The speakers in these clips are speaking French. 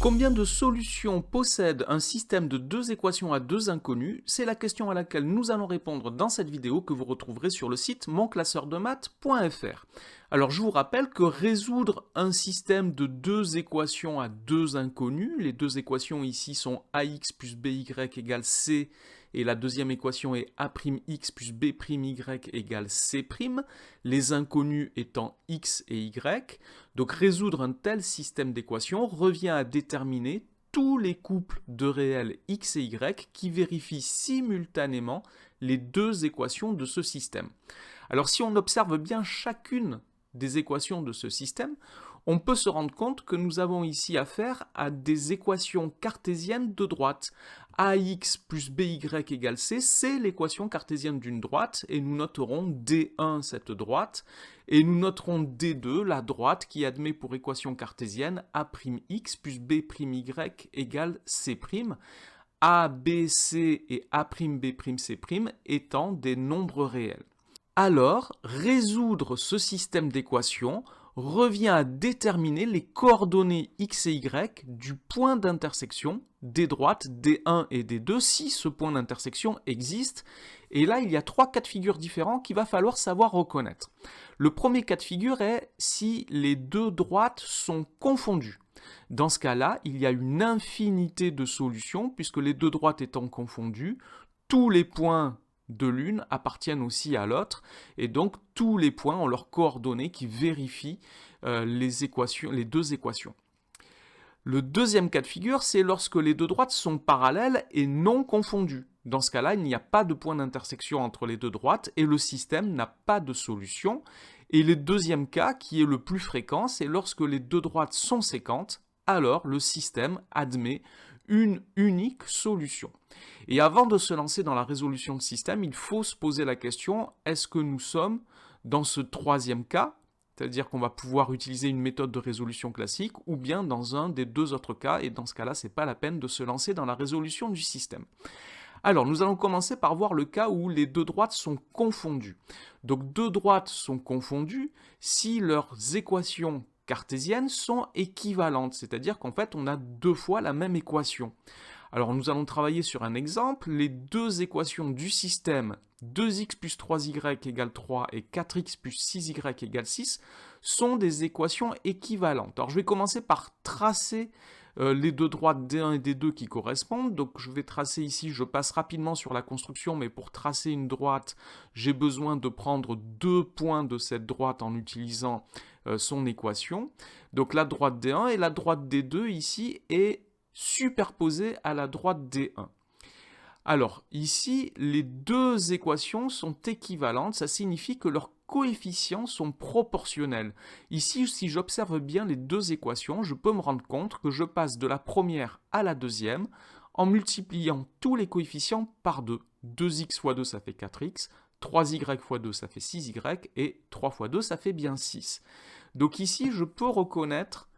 Combien de solutions possède un système de deux équations à deux inconnues? C'est la question à laquelle nous allons répondre dans cette vidéo que vous retrouverez sur le site monclasseurdemaths.fr. Alors je vous rappelle que résoudre un système de deux équations à deux inconnues, les deux équations ici sont ax plus by égale c, et la deuxième équation est a'x plus b'y égale c', les inconnus étant x et y. Donc résoudre un tel système d'équations revient à déterminer tous les couples de réels x et y qui vérifient simultanément les deux équations de ce système. Alors si on observe bien chacune des équations de ce système, on peut se rendre compte que nous avons ici affaire à des équations cartésiennes de droite. Ax plus by égale c, c'est l'équation cartésienne d'une droite, et nous noterons D1 cette droite, et nous noterons D2 la droite qui admet pour équation cartésienne A'x plus b'y égale c', A, B, C et A'B', C' étant des nombres réels. Alors, résoudre ce système d'équations revient à déterminer les coordonnées x et y du point d'intersection des droites D1 et D2 si ce point d'intersection existe. Et là, il y a trois cas de figure différents qu'il va falloir savoir reconnaître. Le premier cas de figure est si les deux droites sont confondues. Dans ce cas-là, il y a une infinité de solutions puisque les deux droites étant confondues, tous les points de l'une appartiennent aussi à l'autre, et donc tous les points ont leurs coordonnées qui vérifient les deux équations. Le deuxième cas de figure, c'est lorsque les deux droites sont parallèles et non confondues. Dans ce cas-là, il n'y a pas de point d'intersection entre les deux droites et le système n'a pas de solution. Et le deuxième cas, qui est le plus fréquent, c'est lorsque les deux droites sont séquentes, alors le système admet une unique solution. Et avant de se lancer dans la résolution de système, il faut se poser la question, est-ce que nous sommes dans ce troisième cas, c'est-à-dire qu'on va pouvoir utiliser une méthode de résolution classique, ou bien dans un des deux autres cas, et dans ce cas-là, ce n'est pas la peine de se lancer dans la résolution du système. Alors, nous allons commencer par voir le cas où les deux droites sont confondues. Donc, deux droites sont confondues si leurs équations cartésiennes sont équivalentes, c'est-à-dire qu'en fait, on a deux fois la même équation. Alors, nous allons travailler sur un exemple. Les deux équations du système 2x plus 3y égale 3 et 4x plus 6y égale 6 sont des équations équivalentes. Alors, je vais commencer par tracer les deux droites D1 et D2 qui correspondent. Donc, je vais tracer ici, je passe rapidement sur la construction, mais pour tracer une droite, j'ai besoin de prendre deux points de cette droite en utilisant son équation. Donc, la droite D1 et la droite D2 ici est superposée à la droite D1. Alors, ici, les deux équations sont équivalentes, ça signifie que leurs coefficients sont proportionnels. Ici, si j'observe bien les deux équations, je peux me rendre compte que je passe de la première à la deuxième en multipliant tous les coefficients par 2. 2x fois 2, ça fait 4x, 3y fois 2, ça fait 6y, et 3 fois 2, ça fait bien 6. Donc ici, je peux reconnaître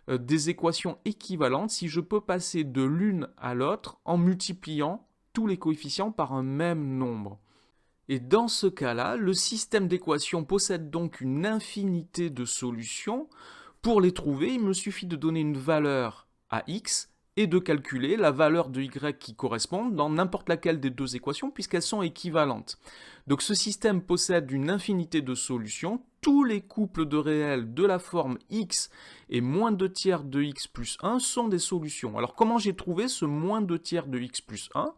des équations équivalentes si je peux passer de l'une à l'autre en multipliant tous les coefficients par un même nombre. Et dans ce cas-là, le système d'équations possède donc une infinité de solutions. Pour les trouver, il me suffit de donner une valeur à x et de calculer la valeur de y qui correspond dans n'importe laquelle des deux équations puisqu'elles sont équivalentes. Donc ce système possède une infinité de solutions. Tous les couples de réels de la forme x et moins 2 tiers de x plus 1 sont des solutions. Alors comment j'ai trouvé ce moins 2 tiers de x plus 1 ?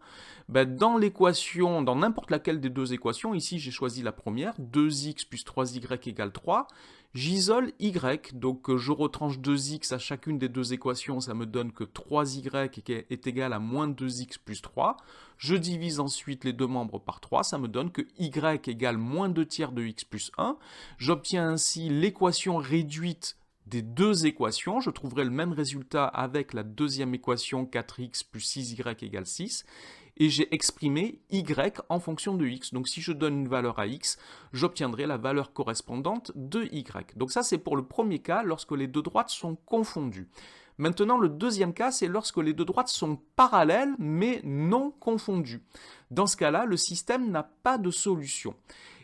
Dans l'équation, dans n'importe laquelle des deux équations, ici j'ai choisi la première, 2x plus 3y égale 3, j'isole y, donc je retranche 2x à chacune des deux équations, ça me donne que 3y est égal à moins 2x plus 3. Je divise ensuite les deux membres par 3, ça me donne que y égale moins 2 tiers de x plus 1. J'obtiens ainsi l'équation réduite des deux équations. Je trouverai le même résultat avec la deuxième équation 4x plus 6y égale 6. Et j'ai exprimé y en fonction de x. Donc si je donne une valeur à x, j'obtiendrai la valeur correspondante de y. Donc ça c'est pour le premier cas, lorsque les deux droites sont confondues. Maintenant, le deuxième cas, c'est lorsque les deux droites sont parallèles mais non confondues. Dans ce cas-là, le système n'a pas de solution.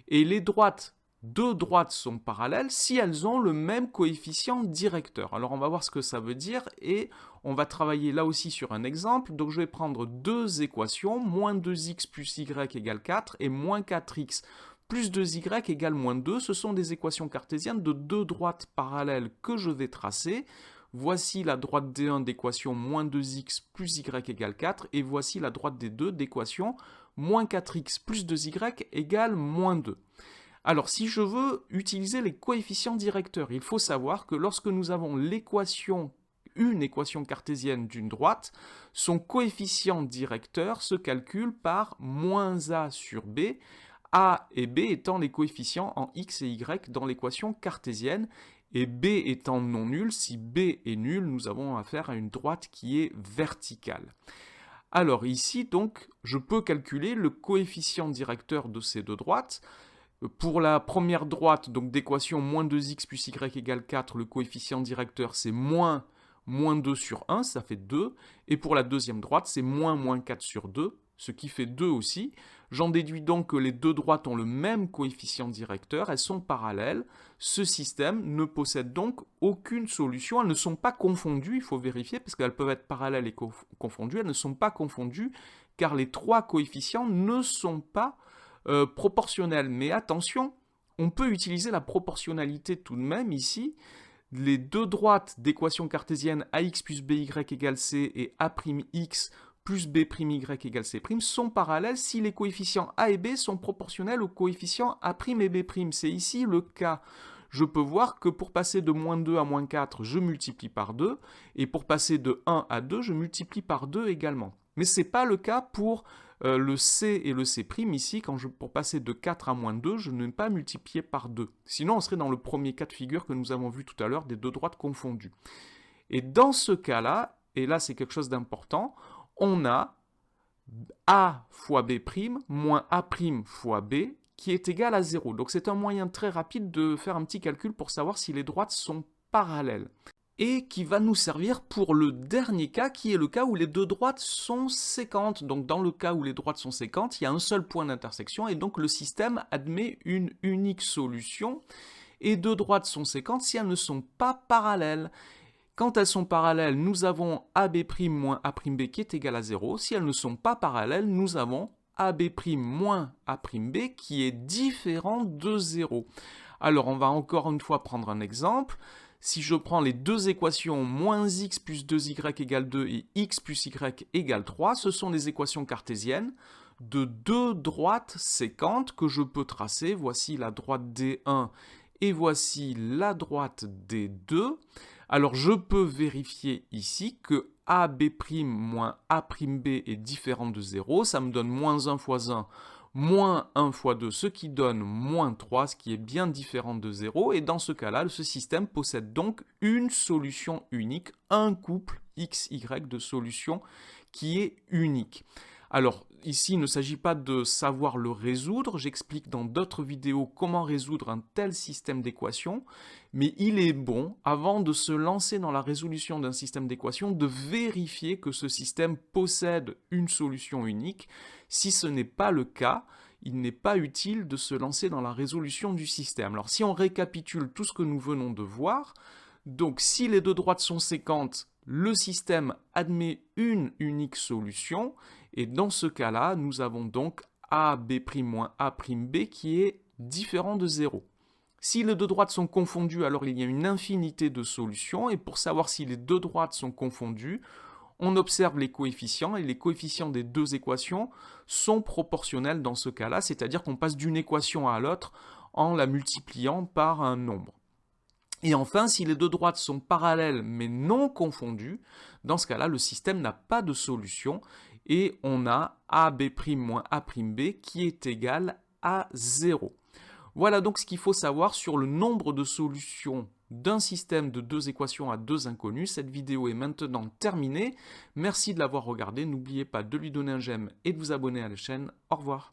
Et les droites deux droites sont parallèles si elles ont le même coefficient directeur. Alors on va voir ce que ça veut dire et on va travailler là aussi sur un exemple. Donc je vais prendre deux équations, moins 2x plus y égale 4 et moins 4x plus 2y égale moins 2. Ce sont des équations cartésiennes de deux droites parallèles que je vais tracer. Voici la droite D1 d'équation moins 2x plus y égale 4 et voici la droite D2 d'équation moins 4x plus 2y égale moins 2. Alors, si je veux utiliser les coefficients directeurs, il faut savoir que lorsque nous avons une équation cartésienne d'une droite, son coefficient directeur se calcule par moins a sur b, a et b étant les coefficients en x et y dans l'équation cartésienne, et b étant non nul. Si b est nul, nous avons affaire à une droite qui est verticale. Alors ici, donc, je peux calculer le coefficient directeur de ces deux droites. Pour la première droite, donc d'équation moins 2x plus y égale 4, le coefficient directeur c'est moins 2 sur 1, ça fait 2. Et pour la deuxième droite, c'est moins 4 sur 2, ce qui fait 2 aussi. J'en déduis donc que les deux droites ont le même coefficient directeur, elles sont parallèles. Ce système ne possède donc aucune solution, elles ne sont pas confondues, il faut vérifier, parce qu'elles peuvent être parallèles et confondues, elles ne sont pas confondues, car les trois coefficients ne sont pas proportionnel. Mais attention, on peut utiliser la proportionnalité tout de même ici. Les deux droites d'équation cartésienne ax plus by égale c et a'x plus b'y égale c' sont parallèles si les coefficients a et b sont proportionnels aux coefficients a' et b'. C'est ici le cas. Je peux voir que pour passer de moins 2 à moins 4, je multiplie par 2, et pour passer de 1 à 2, je multiplie par 2 également. Mais ce n'est pas le cas pour le C et le C' ici, pour passer de 4 à moins 2, je ne vais pas multiplier par 2. Sinon, on serait dans le premier cas de figure que nous avons vu tout à l'heure, des deux droites confondues. Et dans ce cas-là, et là c'est quelque chose d'important, on a A fois B' moins A' fois B qui est égal à 0. Donc c'est un moyen très rapide de faire un petit calcul pour savoir si les droites sont parallèles. Et qui va nous servir pour le dernier cas, qui est le cas où les deux droites sont séquentes. Donc dans le cas où les droites sont séquentes, il y a un seul point d'intersection, et donc le système admet une unique solution. Et deux droites sont séquentes si elles ne sont pas parallèles. Quand elles sont parallèles, nous avons AB' moins A'b qui est égal à 0. Si elles ne sont pas parallèles, nous avons AB' moins A'b qui est différent de 0. Alors on va encore une fois prendre un exemple. Si je prends les deux équations moins x plus 2y égale 2 et x plus y égale 3, ce sont des équations cartésiennes de deux droites séquentes que je peux tracer. Voici la droite D1 et voici la droite D2. Alors je peux vérifier ici que AB' moins A'b est différent de 0. Ça me donne moins 1 fois 1, moins 1 fois 2, ce qui donne moins 3, ce qui est bien différent de 0. Et dans ce cas-là, ce système possède donc une solution unique, un couple XY de solutions qui est unique. Alors, ici, il ne s'agit pas de savoir le résoudre. J'explique dans d'autres vidéos comment résoudre un tel système d'équations. Mais il est bon, avant de se lancer dans la résolution d'un système d'équations, de vérifier que ce système possède une solution unique. Si ce n'est pas le cas, il n'est pas utile de se lancer dans la résolution du système. Alors, si on récapitule tout ce que nous venons de voir, donc si les deux droites sont séquentes, le système admet une unique solution, et dans ce cas-là, nous avons donc AB' moins A'b qui est différent de 0. Si les deux droites sont confondues, alors il y a une infinité de solutions, et pour savoir si les deux droites sont confondues, on observe les coefficients, et les coefficients des deux équations sont proportionnels dans ce cas-là, c'est-à-dire qu'on passe d'une équation à l'autre en la multipliant par un nombre. Et enfin, si les deux droites sont parallèles mais non confondues, dans ce cas-là, le système n'a pas de solution et on a AB' moins A'b qui est égal à 0. Voilà donc ce qu'il faut savoir sur le nombre de solutions d'un système de deux équations à deux inconnues. Cette vidéo est maintenant terminée. Merci de l'avoir regardée. N'oubliez pas de lui donner un j'aime et de vous abonner à la chaîne. Au revoir.